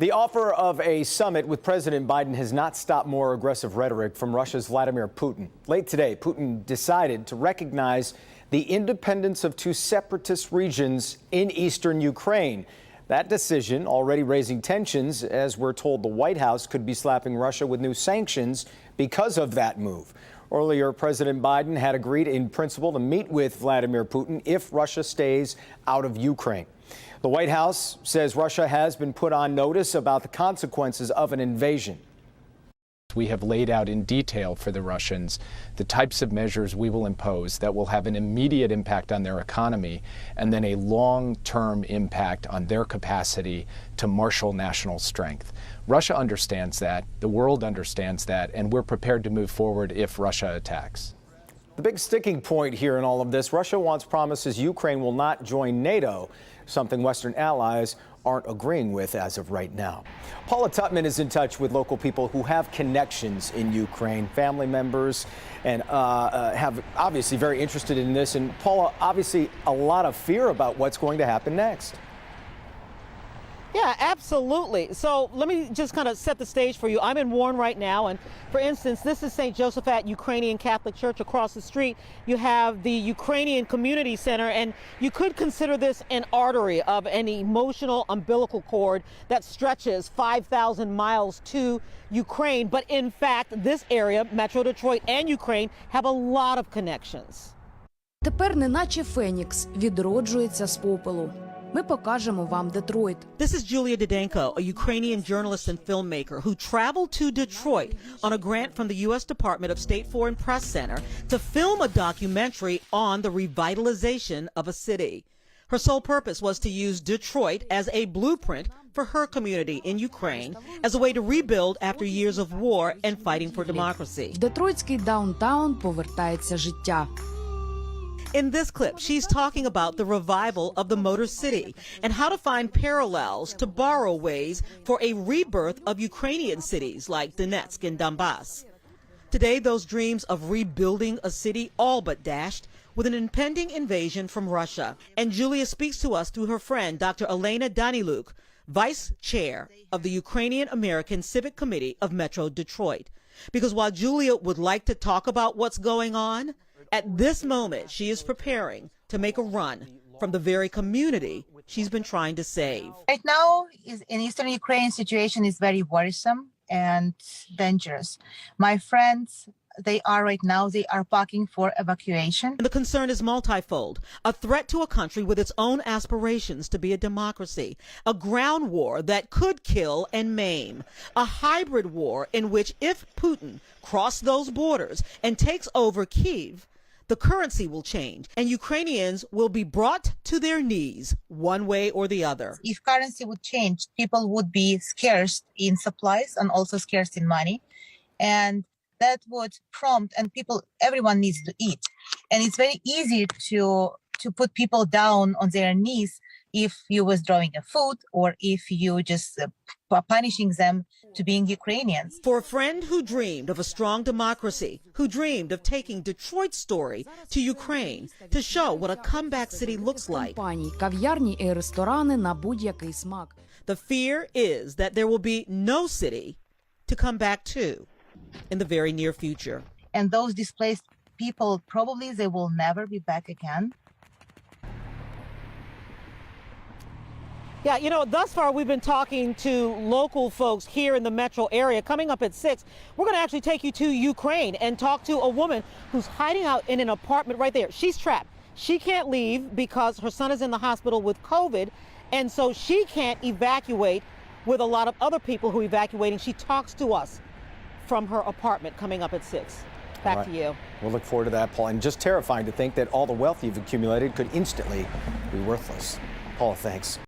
The offer of a summit with President Biden has not stopped more aggressive rhetoric from Russia's Vladimir Putin. Late today, Putin decided to recognize the independence of two separatist regions in eastern Ukraine. That decision already raising tensions, as we're told the White House could be slapping Russia with new sanctions because of that move. Earlier, President Biden had agreed in principle to meet with Vladimir Putin if Russia stays out of Ukraine. The White House says Russia has been put on notice about the consequences of an invasion. We have laid out in detail for the Russians the types of measures we will impose that will have an immediate impact on their economy and then a long-term impact on their capacity to marshal national strength. Russia understands that, the world understands that, and we're prepared to move forward if Russia attacks. The big sticking point here in all of this, Russia wants promises Ukraine will not join NATO, something Western allies aren't agreeing with as of right now. Paula Tutman is in touch with local people who have connections in Ukraine, family members, and have obviously very interested in this. And Paula, obviously a lot of fear about what's going to happen next. Yeah, absolutely. So let me just kind of set the stage for you. I'm in Warren right now, and for instance, this is St. Josephat Ukrainian Catholic Church. Across the street, you have the Ukrainian Community Center, and you could consider this an artery of an emotional umbilical cord that stretches 5,000 miles to Ukraine. But in fact, this area, Metro Detroit and Ukraine, have a lot of connections. Тепер неначе Фенікс відроджується з попелу. Ми покажемо вам Детройт. This is Julia Didenko, a Ukrainian journalist and filmmaker who traveled to Detroit on a grant from the U.S. Department of State Foreign Press Center to film a documentary on the revitalization of a city. Her sole purpose was to use Detroit as a blueprint for her community in Ukraine as a way to rebuild after years of war and fighting for democracy. В детройтський даунтаун повертається життя. In this clip, she's talking about the revival of the Motor City and how to find parallels to borrow ways for a rebirth of Ukrainian cities like Donetsk and Donbass. Today, those dreams of rebuilding a city all but dashed with an impending invasion from Russia. And Julia speaks to us through her friend, Dr. Elena Daniluk, vice chair of the Ukrainian American Civic Committee of Metro Detroit. Because while Julia would like to talk about what's going on, at this moment, she is preparing to make a run from the very community she's been trying to save. Right now, in eastern Ukraine, situation is very worrisome and dangerous. My friends, they are packing for evacuation. And the concern is multifold. A threat to a country with its own aspirations to be a democracy. A ground war that could kill and maim. A hybrid war in which if Putin crosses those borders and takes over Kyiv, the currency will change and Ukrainians will be brought to their knees one way or the other. If currency would change, people would be scarce in supplies and also scarce in money. And that would prompt, and everyone needs to eat. And it's very easy to put people down on their knees if you're withdrawing a food or if you just punishing them to being Ukrainians. For a friend who dreamed of a strong democracy, who dreamed of taking Detroit's story to Ukraine to show what a comeback city looks like. Кав'ярні і ресторани на будь-який смак. The fear is that there will be no city to come back to in the very near future. And those displaced people, probably they will never be back again. Yeah, you know, thus far we've been talking to local folks here in the metro area. Coming up at 6, we're going to actually take you to Ukraine and talk to a woman who's hiding out in an apartment right there. She's trapped. She can't leave because her son is in the hospital with COVID, and so she can't evacuate with a lot of other people who are evacuating. She talks to us from her apartment coming up at 6. Back to you. We'll look forward to that, Paul. And just terrifying to think that all the wealth you've accumulated could instantly be worthless. Paula, thanks.